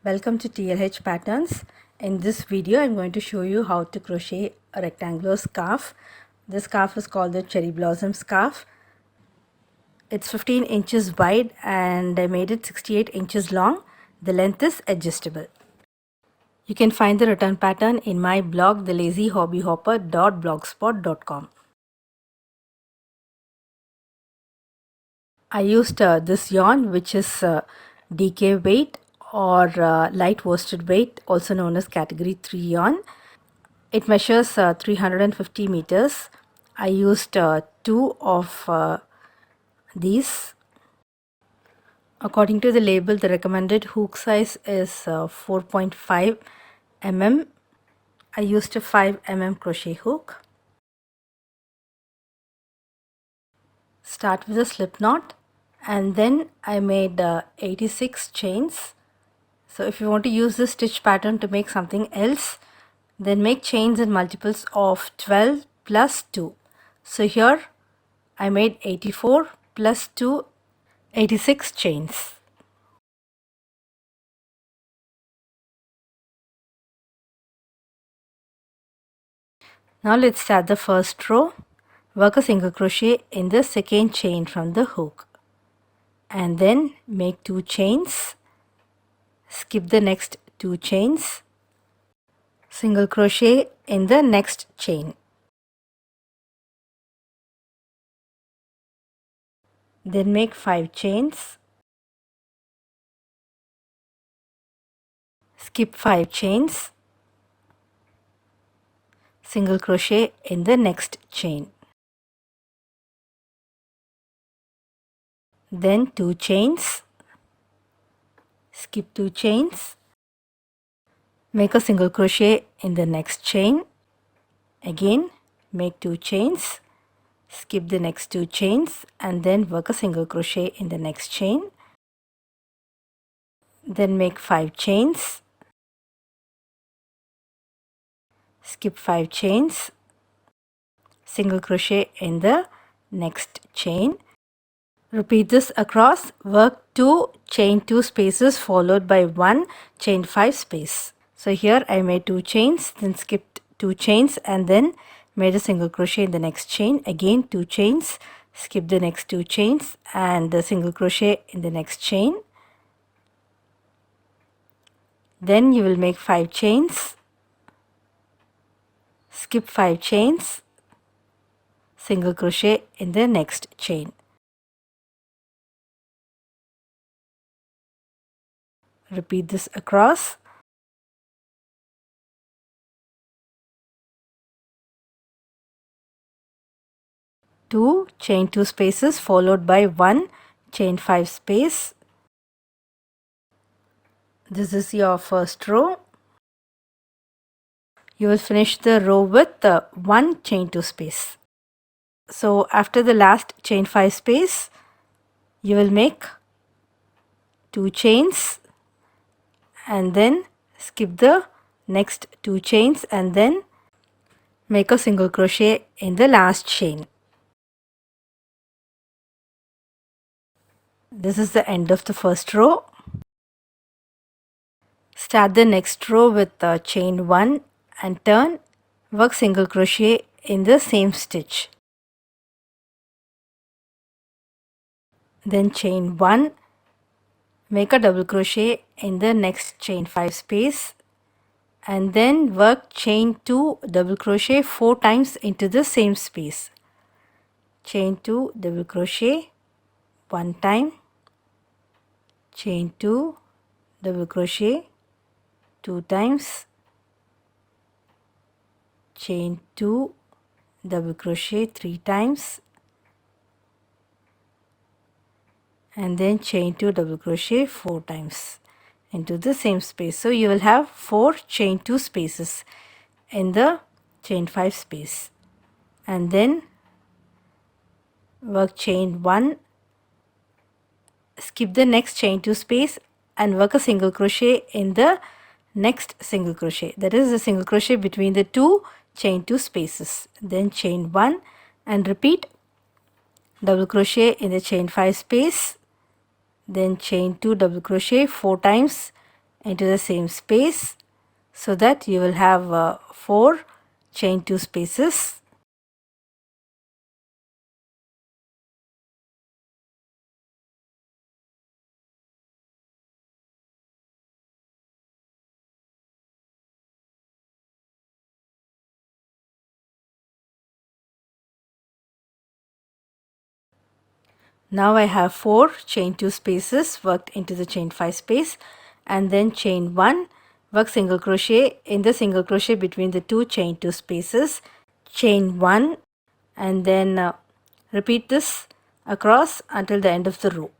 Welcome to TLH Patterns. In this video, I'm going to show you how to crochet a rectangular scarf. This scarf is called the cherry blossom scarf. It's 15 inches wide and I made it 68 inches long. The length is adjustable. You can find the return pattern in my blog, thelazyhobbyhopper.blogspot.com. I used this yarn, which is DK weight or light worsted weight, also known as category 3 yarn. It measures 350 meters. I used two of these. According to the label, the recommended hook size is 4.5 mm. I used a 5 mm crochet hook. Start with a slip knot and then I made 86 chains. So if you want to use this stitch pattern to make something else, then make chains in multiples of 12 plus 2. So here I made 84 plus 2, 86 chains. Now let's start the first row. Work a single crochet in the second chain from the hook and then make 2 chains. Skip the next 2 chains. Single crochet in the next chain. Then make 5 chains. Skip 5 chains. Single crochet in the next chain. Then 2 chains. Skip 2 chains. Make a single crochet in the next chain. Again make 2 chains. Skip the next 2 chains and then work a single crochet in the next chain. Then make 5 chains. Skip 5 chains. Single crochet in the next chain. Repeat this across. Work 2 chain 2 spaces followed by 1 chain 5 space. So here I made 2 chains, then skipped 2 chains and then made a single crochet in the next chain. Again 2 chains, skip the next 2 chains and the single crochet in the next chain. Then you will make 5 chains, skip 5 chains, single crochet in the next chain. Repeat this across. Two chain 2 spaces followed by 1 chain 5 space. This is your first row. You will finish the row with 1 chain 2 space. So after the last chain 5 space, you will make 2 chains and then skip the next 2 chains and then make a single crochet in the last chain. This is the end of the first row. Start the next row with chain 1 and turn. Work single crochet in the same stitch. Then chain 1, make a double crochet in the next chain 5 space and then work chain 2 double crochet 4 times into the same space. Chain 2 double crochet 1 time, chain 2 double crochet 2 times, chain 2 double crochet 3 times and then chain 2 double crochet 4 times into the same space. So you will have 4 chain 2 spaces in the chain 5 space and then work chain 1, skip the next chain 2 space and work a single crochet in the next single crochet, that is the single crochet between the 2 chain 2 spaces. Then chain 1 and repeat double crochet in the chain 5 space, then chain 2 double crochet 4 times into the same space, so that you will have 4 chain 2 spaces. Now I have 4 chain 2 spaces worked into the chain 5 space, and then chain 1, work single crochet in the single crochet between the 2 chain 2 spaces, chain 1, and then repeat this across until the end of the row.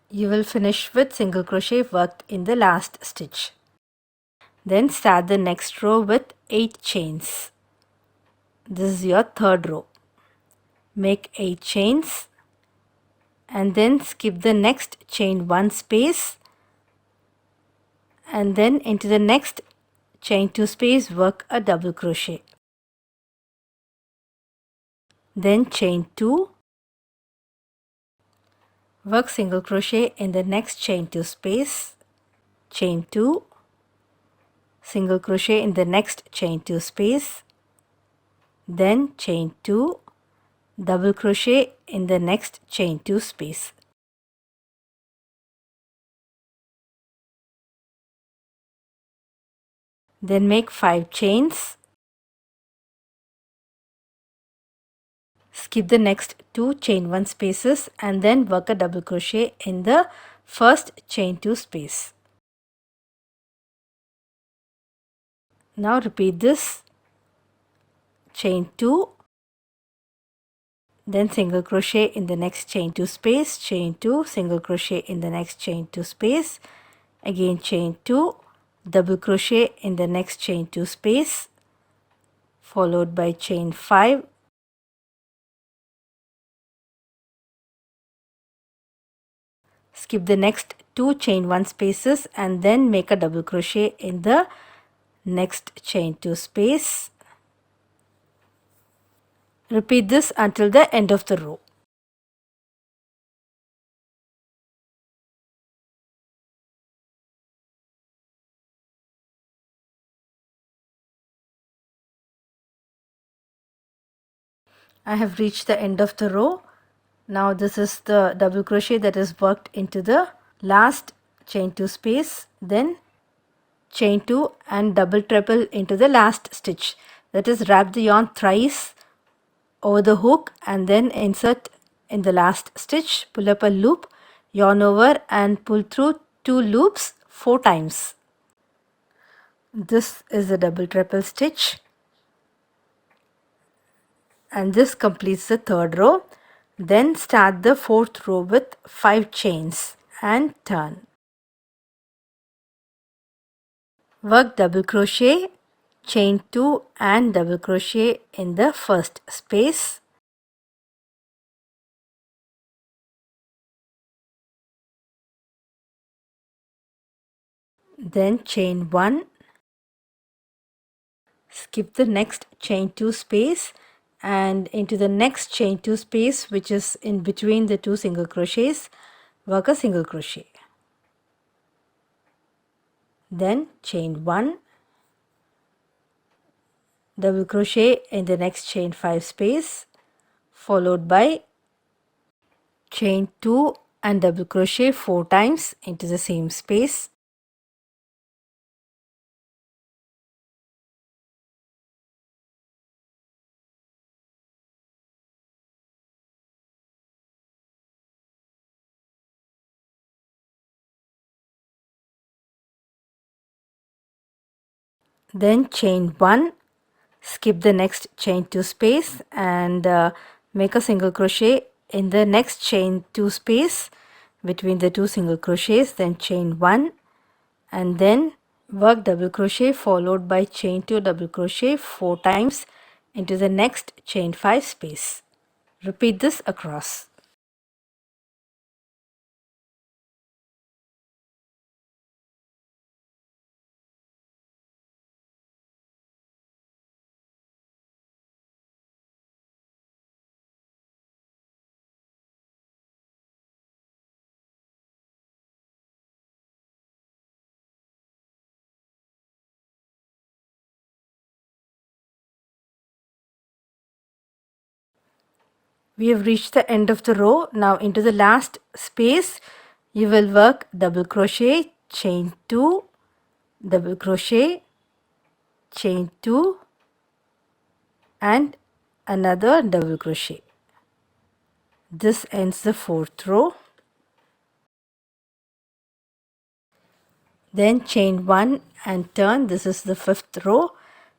You will finish with single crochet worked in the last stitch. Then start the next row with 8 chains. This is your third row. Make 8 chains and then skip the next chain 1 space, and then into the next chain 2 space work a double crochet. Then chain 2, work single crochet in the next chain 2 space, chain 2, single crochet in the next chain 2 space, then chain 2, double crochet in the next chain 2 space. Then make 5 chains, skip the next 2 chain 1 spaces, and then work a double crochet in the first chain 2 space. Now repeat this, chain 2, then single crochet in the next chain 2 space, chain 2, single crochet in the next chain 2 space, again chain 2, double crochet in the next chain 2 space, followed by chain 5, skip the next 2 chain 1 spaces, and then make a double crochet in the next chain 2 space. Repeat this until the end of the row. I have reached the end of the row. Now this is the double crochet that is worked into the last chain 2 space, then chain 2 and double treble into the last stitch. That is, wrap the yarn thrice over the hook and then insert in the last stitch, pull up a loop, yarn over and pull through 2 loops 4 times. This is a double treble stitch, and this completes the third row. Then start the fourth row with 5 chains and turn. Work double crochet, chain 2 and double crochet in the first space. Then chain 1, skip the next chain 2 space and into the next chain 2 space, which is in between the 2 single crochets, work a single crochet. Then chain 1, double crochet in the next chain 5 space, followed by chain 2 and double crochet 4 times into the same space. Then chain 1, skip the next chain 2 space and make a single crochet in the next chain 2 space between the 2 single crochets, then chain 1 and then work double crochet followed by chain 2 double crochet 4 times into the next chain 5 space. Repeat this across. We have reached the end of the row. Now into the last space you will work double crochet, chain 2, double crochet, chain 2 and another double crochet. This ends the 4th row. Then chain 1 and turn. This is the 5th row.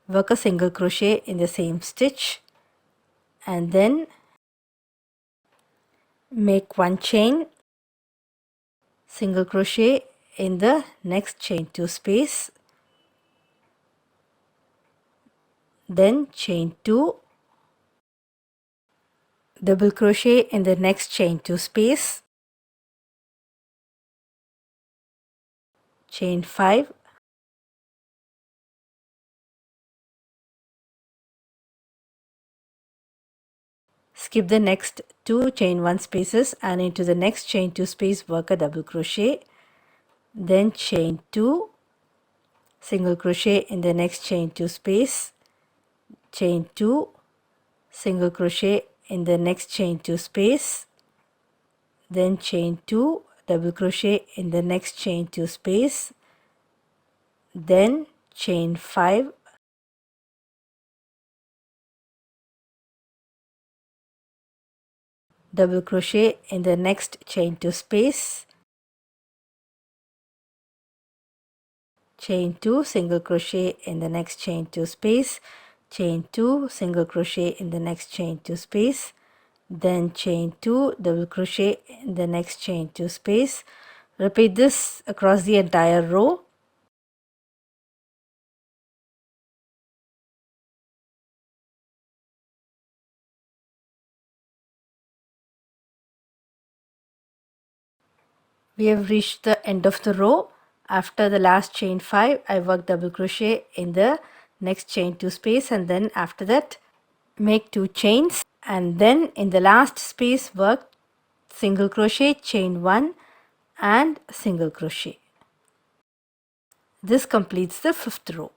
Work a single crochet in the same stitch and then make 1 chain, single crochet in the next chain 2 space, then chain 2, double crochet in the next chain 2 space, chain 5, skip the next 2 chain 1 spaces and into the next chain 2 space work a double crochet, then chain 2, single crochet in the next chain 2 space, chain 2, single crochet in the next chain 2 space, then chain 2, double crochet in the next chain 2 space, then chain 5, double crochet in the next chain 2 space, chain 2, single crochet in the next chain 2 space, chain 2, single crochet in the next chain 2 space, then chain 2, double crochet in the next chain 2 space. Repeat this across the entire row. We have reached the end of the row. After the last chain 5 I work double crochet in the next chain 2 space and then after that make 2 chains and then in the last space work single crochet, chain 1 and single crochet. This completes the 5th row.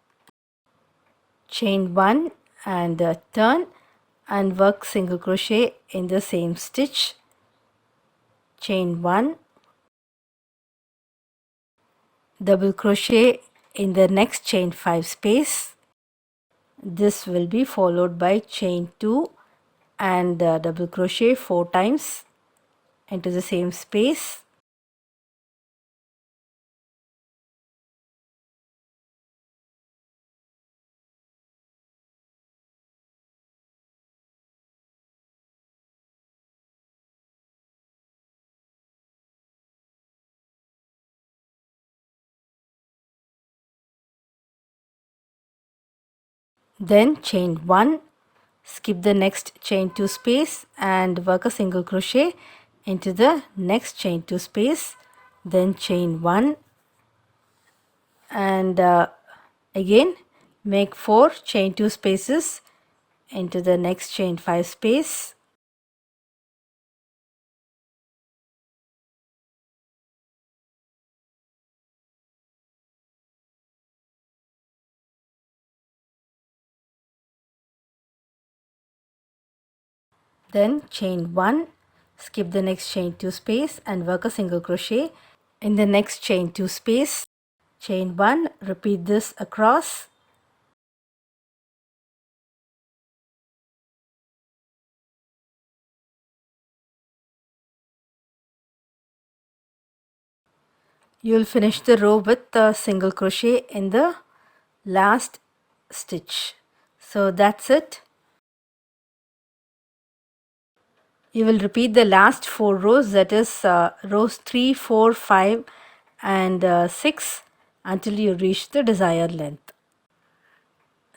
Chain 1 and turn and work single crochet in the same stitch, chain 1, double crochet in the next chain 5 space. This will be followed by chain 2 and double crochet 4 times into the same space, then chain 1, skip the next chain 2 space and work a single crochet into the next chain 2 space, then chain 1 and again make 4 chain 2 spaces into the next chain 5 space, then chain 1, skip the next chain 2 space and work a single crochet in the next chain 2 space, chain 1, repeat this across. You will finish the row with a single crochet in the last stitch. So that's it. You will repeat the last 4 rows, that is rows 3, 4, 5 and 6 until you reach the desired length.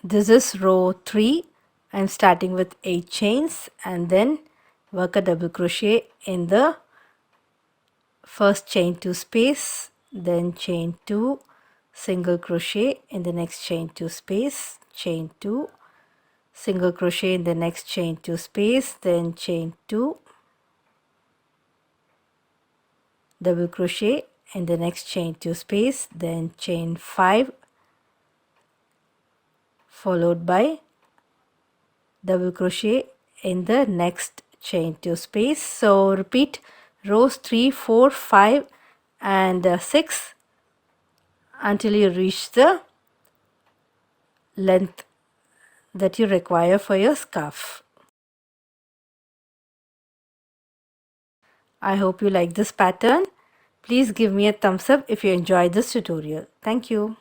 This is row 3. I am starting with 8 chains and then work a double crochet in the first chain 2 space, then chain 2, single crochet in the next chain 2 space, chain 2, single crochet in the next chain 2 space, then chain 2, double crochet in the next chain 2 space, then chain 5 followed by double crochet in the next chain 2 space. So repeat rows 3, 4, 5 and 6 until you reach the length that you require for your scarf. I hope you like this pattern. Please give me a thumbs up if you enjoyed this tutorial. Thank you.